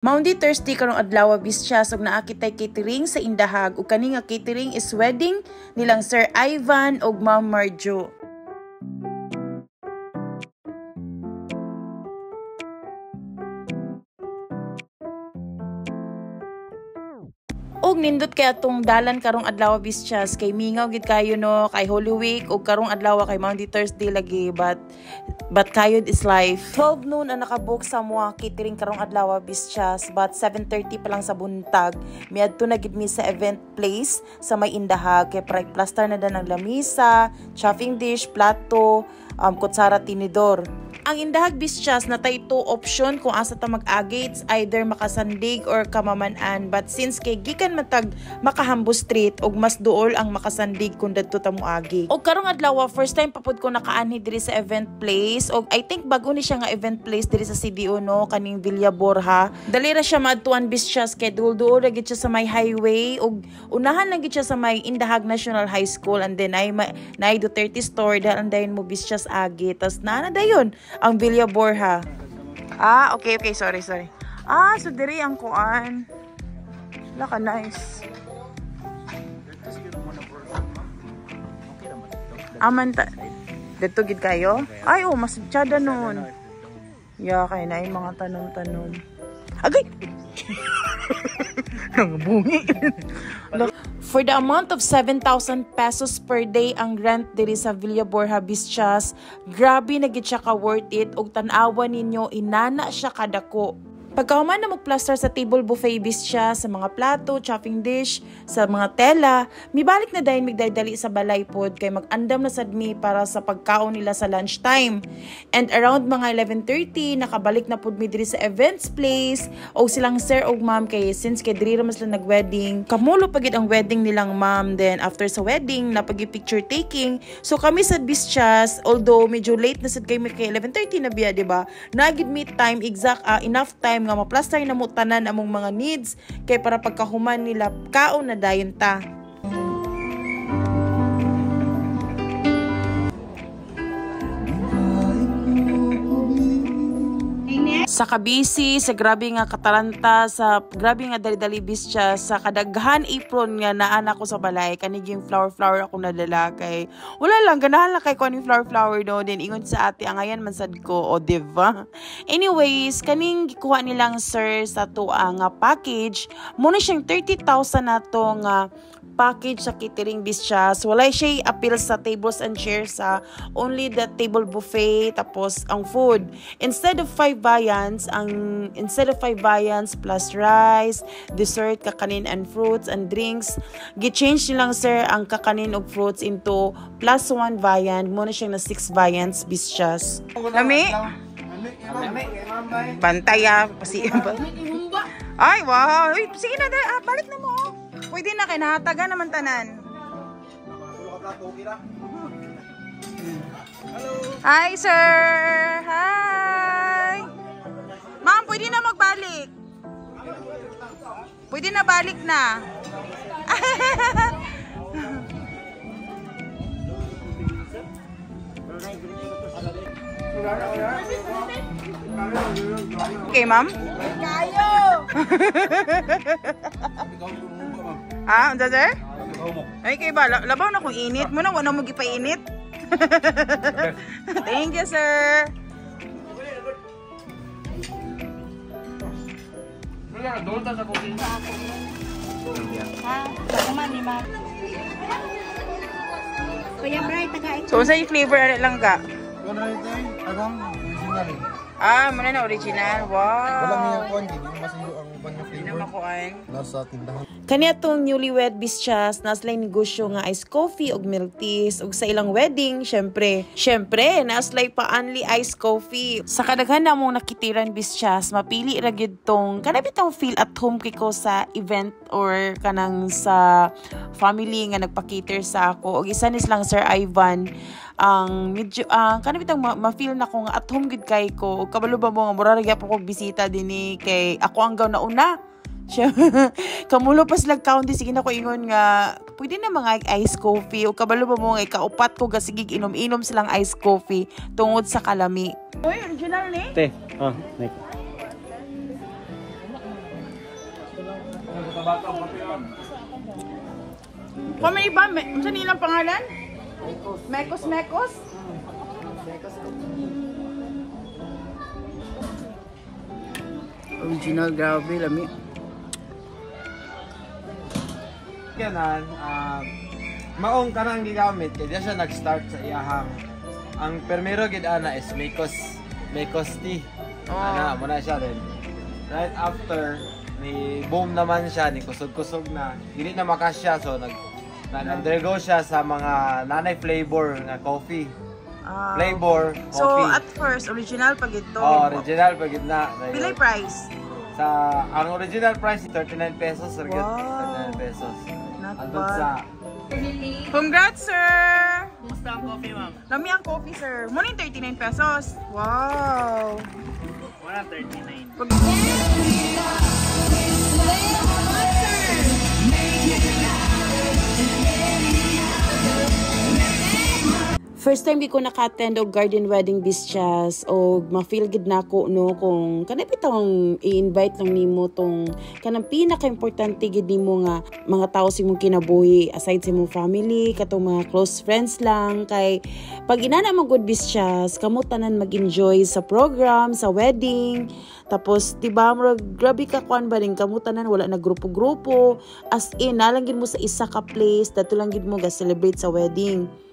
Maundy Thursday karong adlaw bisya og naakitay catering sa Indahag ug kani nga catering is wedding nilang Sir Ivan ug Ma'am Marjo. Og nindot kay atong dalan karong adlaw bisyas kay mingaw gid kayo no kay Holy Week ug karong adlaw kay Maundy Thursday lagi but kayod is life. 12 noon ang nakabook sa mga catering karong adlaw bisyas but 7:30 pa lang sa buntag miadto na gid mi sa event place sa may Indahag kay plaster na dan ang lamisa, chafing dish, plato, kutsara, tinidor. Ang Indahag bisyas na tay 2 option kung asa ta mag-agi, it's either Makasandig or Kamaman-an, but since kay gikan matag Makahambo Street og mas duol ang Makasandig kung dadto ta moagi. Og karong adlaw first time papud ko nakaanhi diri sa event place og I think bago ni siya nga event place diri sa CDO no kaning Villa Borja. Dali ra siya maadtuan bisyas kay duol-duol ra gid siya sa may highway og unahan lang gid siya sa may Indahag National High School and then ay Duterte store dahil dayon mo bisyas agi tas naa na dayon ang Villa Borja. Okay, sorry. So diri ang kuan. Laka nice. Aman ta. Dito gid kayo? Ay, mas tsada nun. Kay na yung mga tanom-tanom. Agay! Nangbungi. For the amount of 7,000 pesos per day ang rent diri sa Villa Borja Bisyas, grabe na gid siya ka worth it ug tan-awa ninyo inana siya kadako. Pagkahuman na mag-plaster sa table buffet bisya sa mga plato, chopping dish, sa mga tela, mibalik na dayon migdadali sa balay pod kay mag-andam na sadmi para sa pagkaon nila sa lunchtime. And around mga 11:30 nakabalik na pod mi diri sa events place o silang sir og ma'am kay since kay diri ra mas lang nag-wedding. Kamulo pagid ang wedding nilang ma'am, then after sa wedding napagi picture taking. So kami sa Bisyas, although medyo late na sad kay 11:30 na biya, di ba? Nagid me time exact enough time nga maplaster na mo tanan among mga needs kay para pagkahuman nila kaon na dayon ta. Sa kabisi, sa grabe nga kataranta, sa grabe nga dali-dali bisya, sa kadaghan apron nga naanak ko sa balay, kaniging flower ako nadala kay wala lang, ganahan lang kay ko aning flower no, din ingon sa ate, angayan man sad ko, o diba? Anyways, kaning gikuha nilang sir sa tuwa nga package, muna siyang 30,000 na to nga package sa catering bisyas. Wala siya appeal sa tables and chairs sa only the table buffet tapos ang food. Instead of 5 viands plus rice, dessert, kakanin and fruits and drinks, gi-change nilang sir ang kakanin og fruits into plus 1 viand. Muna siyang na 6 viands bisyas. Lami? Bantaya pasi. Ay, wow. Wait, sige na, balik na mo. Pwede na, kinahataga naman tanan. Hi, sir! Hi! Ma'am, pwede na magbalik. Pwede na balik na. Okay, ma'am? Kayo! Ano, sir? Ay, kayo ba? Labaw na kung init mo na. Wala mo gipainit. Thank you, sir. So, saan yung flavor lang ka? Muna na original. Wow. Walang niya kuhan, hindi masilo ang uban niya flavor. Nasa tindahan. Kaniya tong newlywed bisyas, naslay negosyo nga iced coffee og milk teas ug sa ilang wedding, syempre, naslay pa only iced coffee. Sa kadaghan na mong nakitiran bisyas, mapili ra gyud tong kanabitang feel at home kiko sa event or kanang sa family nga nagpa-cater sa ako. Og isa ni silang Sir Ivan ang medyo kanabitang ma-feel na ko nga at home gud kay ko. Og kabalo ba mo nga mura ra gyud ko bisita dinhi kay ako ang gaw na una. Kamulo pa sila county, sige na ko ingon nga pwede na mga ice coffee o kabalo pa mo nga ikaupat ko gasigig inom-inom silang ice coffee tungod sa kalami. Oy, original ni? Te, Nick. Kung may iba, saan nilang pangalan? Mekos. Original, grabe, lami. Kanan, maong kanang gigamit kaya siya nag-start sa iyahang ang primero gid ana is Mekos tea. Ana mo na siya rin. Right after ni boom naman siya, ni kusog-kusog na. Dili na makasya so nag-undergo siya sa mga nanay flavor nga coffee. Flavor, coffee. So at first original pag ito. Original pag gid na. Bilay price. Ang original price is 39 pesos or 39 pesos. Andun sa Congrats, sir! Kumusta ang coffee, ma'am? Lami ang coffee, sir. Muna yung 39 pesos. Wow! 139. First time ko naka-attend og garden wedding bistyas o ma-feel gid nako no kung kanay bitong i-invite lang nimo tong kanang pinaka-importante gid nimo nga mga tao sa imong kinabuhi aside sa imong family katong mga close friends lang kay pag inana man good bistyas kamo tanan mag-enjoy sa program sa wedding tapos diba grabe ka kuan ba ning kamo tanan wala na grupo-grupo as in nalang gid mo sa isa ka place dato lang gid mo ga celebrate sa wedding.